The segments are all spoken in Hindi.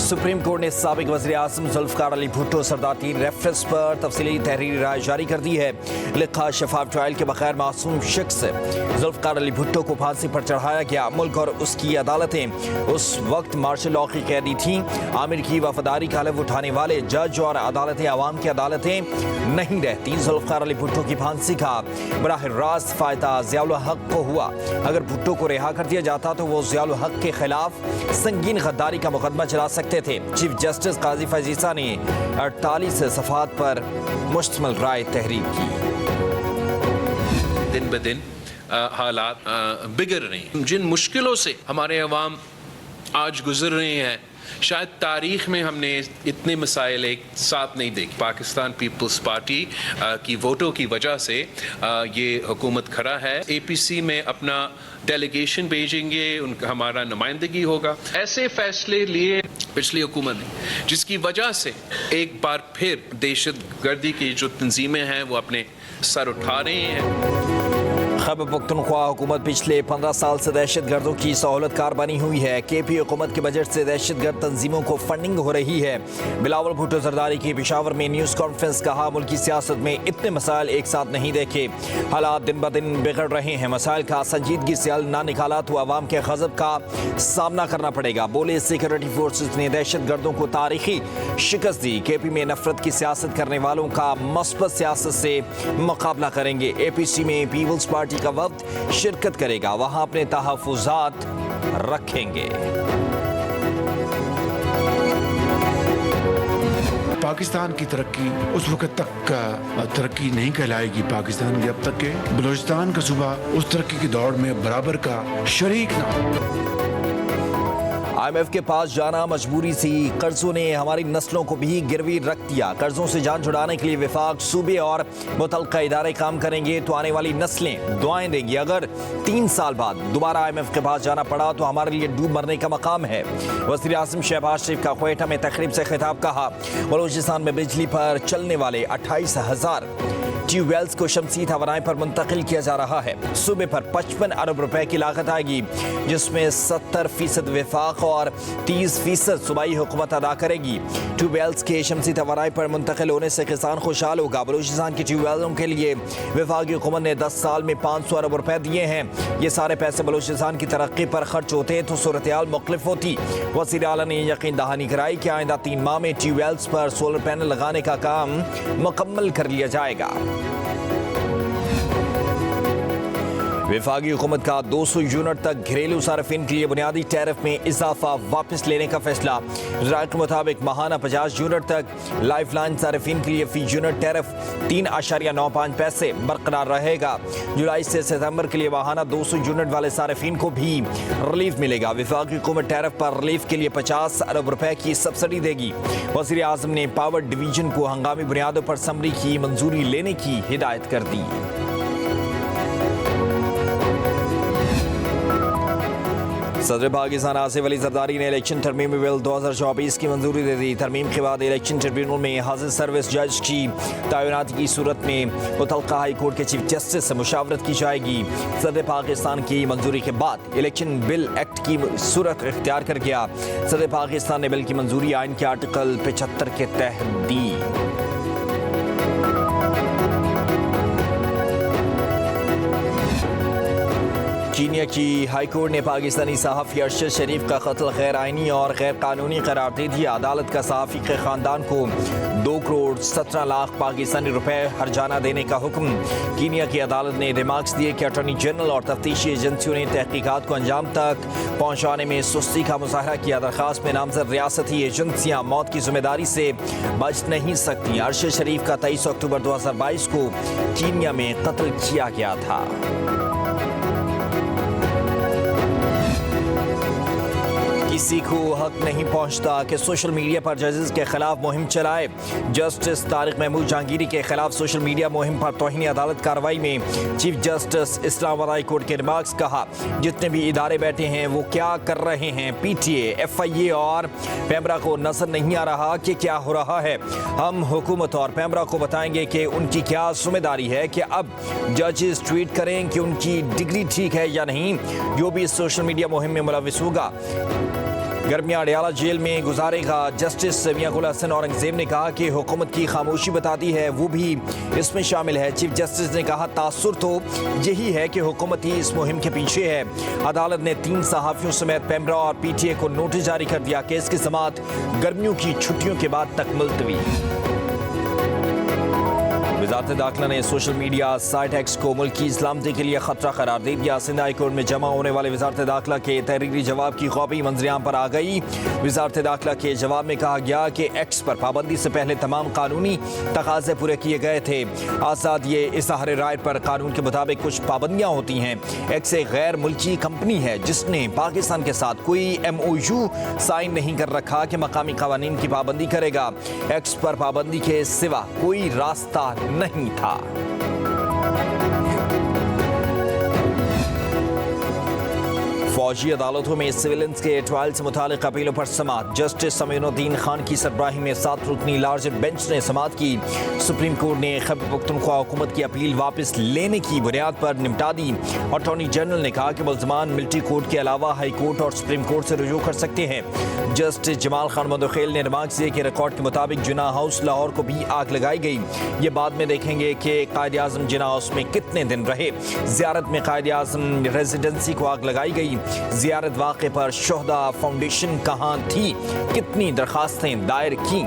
सुप्रीम कोर्ट ने साबिक वज़ीर आज़म जुल्फ़िकार अली भुट्टो सरदार 3 रेफरेंस पर तफसीली तहरीरी राय जारी कर दी है। लिखा, शफाफ ट्रायल के बगैर मासूम शख्स जुल्फ़िकार अली भुट्टो को फांसी पर चढ़ाया गया। मुल्क और उसकी अदालतें उस वक्त मार्शल लॉ की कैदी थीं। आमिर की वफादारी का हलफ उठाने वाले जज और अदालतें आवाम की अदालतें नहीं रहती। जुल्फ़िकार अली भुट्टो की फांसी का बराह रास्त फ़ायदा ज़ियाउल हक को हुआ। अगर भुट्टो को रिहा कर दिया जाता तो वो ज़ियाउल हक के खिलाफ संगीन गद्दारी का मुकदमा चला सकते थे। चीफ जस्टिस काजी फजीसा ने 48 सफ़हात पर मुश्तमिल राय तहरीर की। दिन ब दिन हालात बिगड़ रहे हैं। जिन मुश्किलों से हमारे अवाम आज गुजर रहे हैं, शायद तारीख में हमने इतने मसाइल एक साथ नहीं देखे। पाकिस्तान पीपल्स पार्टी की वोटों की वजह से ये हुकूमत खड़ा है। APC में अपना डेलीगेशन भेजेंगे, उनका हमारा नुमाइंदगी होगा। ऐसे फैसले लिए पिछली हुकूमत ने, जिसकी वजह से एक बार फिर दहशतगर्दी की जो तंजीमें हैं वो अपने सर उठा रहे हैं। खैबर पख्तूनख्वा हुकूमत पिछले 15 साल से दहशत गर्दों की सहूलतकार बनी हुई है। KP हुकूमत के बजट से दहशत गर्द तंजीमों को फंडिंग हो रही है। बिलावल भुट्टो जरदारी की पेशावर में न्यूज़ कॉन्फ्रेंस, कहा, मुल्की सियासत में इतने मसाइल एक साथ नहीं देखे। हालात दिन ब दिन बिगड़ रहे हैं। मसाइल का संजीदगी से हल ना निकाला तो आवाम के गज़ब का सामना करना पड़ेगा। बोले, सिक्योरिटी फोर्सेज ने दहशत गर्दों को तारीखी शिकस्त दी। KP में नफरत की सियासत करने वालों का मस्बत सियासत से मुकाबला करेंगे। APC में पीपल्स पार्टी का वक्त शिरकत करेगा, वहां अपने तहफ़्फ़ुज़ात रखेंगे। पाकिस्तान की तरक्की उस वक्त तक तरक्की नहीं कहलाएगी पाकिस्तान की, अब तक के बलूचिस्तान का सूबा उस तरक्की की दौड़ में बराबर का शरीक ना हो। IMF के पास जाना मजबूरी थी। कर्जों ने हमारी नस्लों को भी गिरवी रख दिया। कर्जों से जान छुड़ाने के लिए वफाक, सूबे और मुतल्लिका इदारे काम करेंगे तो आने वाली नस्लें दुआएं देंगी। अगर 3 साल बाद दोबारा IMF के पास जाना पड़ा तो हमारे लिए डूब मरने का मकाम है। वज़ीर आज़म शहबाज शरीफ का क्वेटा में तकरीब से खिताब, कहा, बलूचिस्तान में बिजली पर चलने वाले 28,000 ट्यूबवेल्स को शमसी तवानाई पर मुंतकिल किया जा रहा है। सूबे पर 55 अरब रुपए की लागत आएगी, जिसमें 70% वफाक और 30% सूबाई हुकूमत अदा करेगी। ट्यूबवेल्स के शमसी तवानाई पर मुंतकिल होने से किसान खुशहाल होगा। बलूचिस्तान के ट्यूबवेलों के लिए वफाकी हुकूमत ने 10 साल में 500 अरब रुपए दिए हैं। ये सारे पैसे बलूचिस्तान की तरक्की पर खर्च होते तो सूरत हाल मुख्तलिफ होती। वज़ीर आला ने यकीन दहानी कराई कि आइंदा 3 माह में ट्यूबवेल्स पर सोलर पैनल लगाने का काम मुकम्मल कर लिया जाएगा। वफाकी हुकूमत का 200 यूनिट तक घरेलू सार्फिन के लिए बुनियादी टैरिफ में इजाफा वापस लेने का फैसला। वज़ारत के मुताबिक माहाना 50 यूनिट तक लाइफ लाइन सार्फिन के लिए फी यूनिट टैरिफ 3.95 पैसे बरकरार रहेगा। जुलाई से सितंबर के लिए माहाना 200 यूनिट वाले सार्फिन को भी रिलीफ मिलेगा। वफाकी हुकूमत टैरिफ पर रिलीफ के लिए 50 अरब रुपए की सब्सिडी देगी। वज़ीर आज़म ने पावर डिवीजन को हंगामी बुनियादों पर समरी की मंजूरी लेने की हिदायत कर दी। सदर पाकिस्तान आसिफ अली जरदारी ने इलेक्शन तरमीमी बिल 2024 की मंजूरी दे दी। तरमीम के बाद इलेक्शन ट्रिब्यूनल में हाजिर सर्विस जज की तैनाती की सूरत में मुतल्लिका हाई कोर्ट के चीफ जस्टिस से मुशावरत की जाएगी। सदर पाकिस्तान की मंजूरी के बाद इलेक्शन बिल एक्ट की सूरत इख्तियार कर गया। सदर पाकिस्तान ने बिल की मंजूरी आइन के आर्टिकल 75 के तहत दी। कीनिया की हाई कोर्ट ने पाकिस्तानी सहाफ़ी अरशद शरीफ का कत्ल गैर आइनी और गैर कानूनी करार दे दिया। अदालत का सहाफ़ी के ख़ानदान को 2 करोड़ 17 लाख पाकिस्तानी रुपए हर्जाना देने का हुक्म। कीनिया की अदालत ने रिमार्क्स दिए कि अटॉर्नी जनरल और तफ्तीशी एजेंसियों ने तहकीकात को अंजाम तक पहुँचाने में सुस्ती का मुजाहरा किया। दरखास्त में नामजद रियासती एजेंसियाँ मौत की जिम्मेदारी से बच नहीं सकती। अरशद शरीफ का 23 अक्टूबर 2022 को कीनिया में कत्ल किया गया था। किसी को हक नहीं पहुंचता कि सोशल मीडिया पर जजेस के खिलाफ मुहिम चलाए। जस्टिस तारिक महमूद जहांगीरी के खिलाफ सोशल मीडिया मुहिम पर तौहीन अदालत कार्रवाई में chief justice Islamabad high court के रिमार्क्स, कहा, जितने भी इदारे बैठे हैं वो क्या कर रहे हैं। PTA, FIA और पैमरा को नजर नहीं आ रहा कि क्या हो रहा है। हम हुकूमत और पैमरा को बताएंगे कि उनकी क्या जिम्मेदारी है कि अब जजेस ट्वीट करें कि उनकी डिग्री ठीक है या नहीं। जो भी इस सोशल मीडिया मुहिम में मुलविस होगा गर्मियां अडयाला जेल में गुजारेगा। जस्टिस मियां गुल हसन औरंगजेब ने कहा कि हुकूमत की खामोशी बताती है वो भी इसमें शामिल है। चीफ जस्टिस ने कहा तासुर तो यही है कि हुकूमत ही इस मुहिम के पीछे है। अदालत ने 3 सहाफियों समेत पेमरा और पीटीए को नोटिस जारी कर दिया। केस की समाअत गर्मियों की छुट्टियों के बाद तक मुलतवी। वज़ारत दाखिला ने सोशल मीडिया साइट एक्स को मुल्की सलामती के लिए खतरा करार दे दिया। सिंध हाई कोर्ट में जमा होने वाले वज़ारत दाखिला के तहरीरी जवाब की कॉपी मंजरियाम पर आ गई। वज़ारत दाखिला के जवाब में कहा गया कि एक्स पर पाबंदी से पहले तमाम कानूनी तकाजे पूरे किए गए थे। आज़ाद ये इज़हार राय पर कानून के मुताबिक कुछ पाबंदियाँ होती हैं। एक्स एक गैर मुल्की कंपनी है जिसने पाकिस्तान के साथ कोई MOU साइन नहीं कर रखा कि मकामी कवानीन की पाबंदी करेगा। एक्स पर पाबंदी के सिवा कोई रास्ता नहीं था। फौजी अदालतों में सिविलियंस के ट्रायल से मुतालिक अपीलों पर समाअत। जस्टिस समीउद्दीन खान की सरबराही में 7 रुकनी लार्ज बेंच ने समाअत की। सुप्रीम कोर्ट ने खैबर पख्तूनख्वा हुकूमत की अपील वापस लेने की बुनियाद पर निपटा दी। अटॉर्नी जनरल ने कहा कि मुल्ज़मान मिलिट्री कोर्ट के अलावा हाई कोर्ट और सुप्रीम कोर्ट से रुजू कर सकते हैं। जस्टिस जमाल खान मुदखिल ने रिमार्क किए कि रिकॉर्ड के मुताबिक जिन्ना हाउस लाहौर को भी आग लगाई गई। ये बाद में देखेंगे कि कायद आज़म जिन्ना हाउस में कितने दिन रहे। ज़ियारत में कायद आज़म रेजिडेंसी को आग लगाई गई। ज़ियारत वाक़े पर शोहदा फाउंडेशन कहाँ थी, कितनी दरखास्तें दायर की।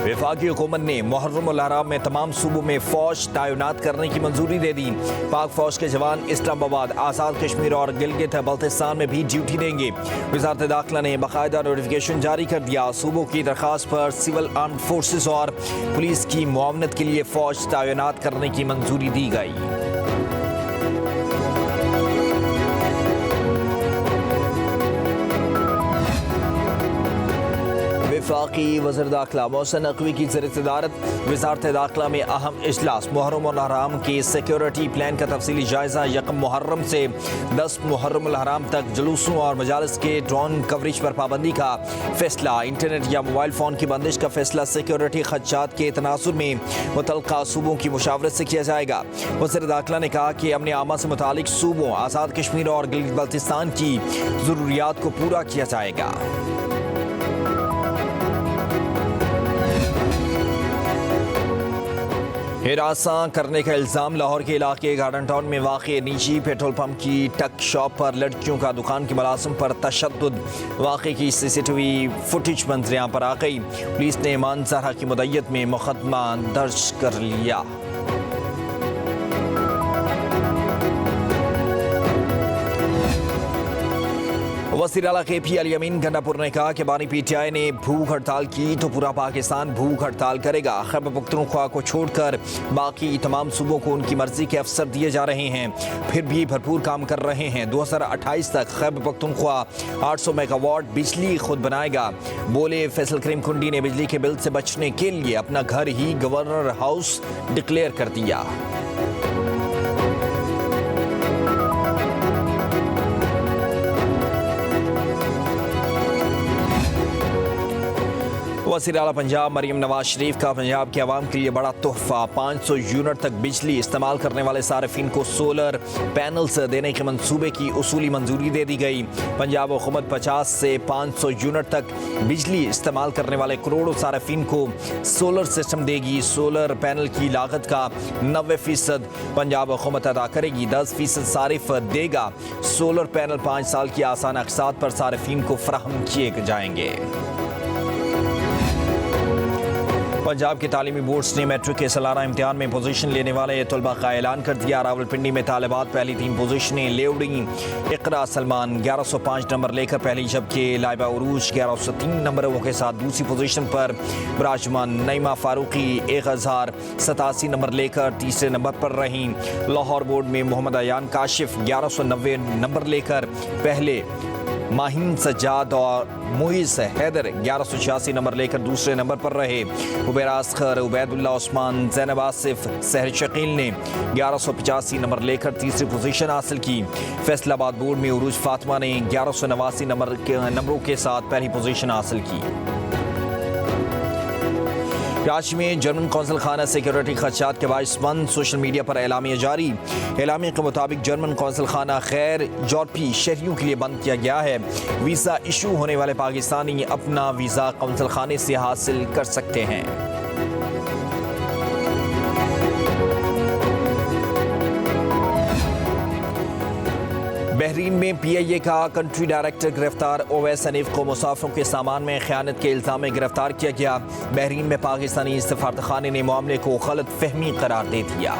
वफाकी हुकूमत ने मुहर्रम उल हराम में तमाम सूबों में फौज तैनात करने की मंजूरी दे दी। पाक फौज के जवान इस्लामाबाद, आज़ाद कश्मीर और गिलगित बल्तिस्तान में भी ड्यूटी देंगे। वज़ारत दाखिला ने बाकायदा नोटिफिकेशन जारी कर दिया। सूबों की दरख्वास्त पर सिविल आर्म्ड फोर्सेस और पुलिस की मुआवनत के लिए फौज तैनात करने की मंजूरी दी गई। वफाकी वज़ीर दाखिला मोहसिन नकवी की ज़र-ए-सदारत वज़ारत दाखिला में अहम इजलास। मुहर्रम उल हराम के सिक्योरिटी प्लान का तफसीली जायज़ा। 1 मुहर्रम से 10 मुहर्रम उल हराम तक जुलूसों और मजालिस के ड्रोन कवरेज पर पाबंदी का फैसला। इंटरनेट या मोबाइल फ़ोन की बंदिश का फैसला सिक्योरिटी खदशात के तनासुर में मुतल्लिक़ा सूबों की मुशावरत से किया जाएगा। वज़ीर दाखिला ने कहा कि अमन आमा से मुतालिक सूबों, आज़ाद कश्मीर और गिलगित बल्तिस्तान की ज़रूरियात को पूरा किया जाएगा। हिरासा करने का इल्ज़ाम। लाहौर के इलाके गार्डन टाउन में वाक़े निजी पेट्रोल पंप की टक शॉप पर लड़कियों का दुकान के मुलाजिम पर तशद्दुद। वाक़े की CCTV फुटेज मंजरियां पर आ गई। पुलिस ने ईमान ज़हरा की मुद्दत में मुकदमा दर्ज कर लिया। वज़ीर आला KP अली अमीन गंडापुर ने कहा कि बानी PTI ने भूख हड़ताल की तो पूरा पाकिस्तान भूख हड़ताल करेगा। खैबर पख्तूनख्वा को छोड़कर बाकी तमाम सूबों को उनकी मर्जी के अफसर दिए जा रहे हैं, फिर भी भरपूर काम कर रहे हैं। 2028 तक खैबर पख्तूनख्वा 800 मेगावाट बिजली खुद बनाएगा। बोले फैसल करीम कुंडी ने बिजली के बिल से बचने के लिए अपना घर ही गवर्नर हाउस डिक्लेयर कर दिया। वज़ीर आला पंजाब मरीम नवाज शरीफ का पंजाब के अवाम के लिए बड़ा तोहफा। 500 यूनिट तक बिजली इस्तेमाल करने वाले सार्फिन को सोलर पैनल्स देने के मंसूबे की उसूली मंजूरी दे दी गई। पंजाब हुकूमत 50 से 500 यूनिट तक बिजली इस्तेमाल करने वाले करोड़ों सार्फिन को सोलर सिस्टम देगी। सोलर पैनल की लागत का 90% पंजाब हुकूमत अदा करेगी, 10% सारिफ देगा। सोलर पैनल 5 साल की आसान अक़सात पर सार्फिन को फराहम किए जाएंगे। पंजाब के तालीमी बोर्ड्स ने मैट्रिक के सालाना इम्तिहान में पोजीशन लेने वाले तलबा का ऐलान कर दिया। रावलपिंडी में तालिबात पहली 3 पोजीशनें ले उड़ी। इकरा सलमान 1105 नंबर लेकर पहली, जबकि लाइबा उरूज 1103 नंबरों के साथ दूसरी पोजीशन पर विराजमान। नईमा फारूकी 1087 नंबर लेकर तीसरे नंबर पर रहीं। लाहौर बोर्ड में मोहम्मद अयान काशिफ 1190 नंबर लेकर पहले, माहिन सज्जाद और मुइज़ हैदर 1186 नंबर लेकर दूसरे नंबर पर रहे। उबैर असगर, उबैदुल्ला उस्मान, ज़ैनब आसिफ, सहर शकील ने 1185 नंबर लेकर तीसरी पोजीशन हासिल की। फैसलाबाद बोर्ड में उरूज फातिमा ने 1189 नंबरों के साथ पहली पोजीशन हासिल की। कराची में जर्मन कौंसल खाना सिक्योरिटी खदशात के बायस बंद, सोशल मीडिया पर एलामिया जारी। एलामिया के मुताबिक जर्मन कौंसल खाना गैर यूरोपीय शहरियों के लिए बंद किया गया है। वीज़ा इशू होने वाले पाकिस्तानी अपना वीज़ा कौंसल खाने से हासिल कर सकते हैं। बहरीन में PIA का कंट्री डायरेक्टर गिरफ्तार। ओवैस हनीफ को मुसाफिरों के सामान में खयानत के इल्ज़ाम में गिरफ्तार किया गया। बहरीन में पाकिस्तानी सफारतखाने ने मामले को गलत फहमी करार दे दिया।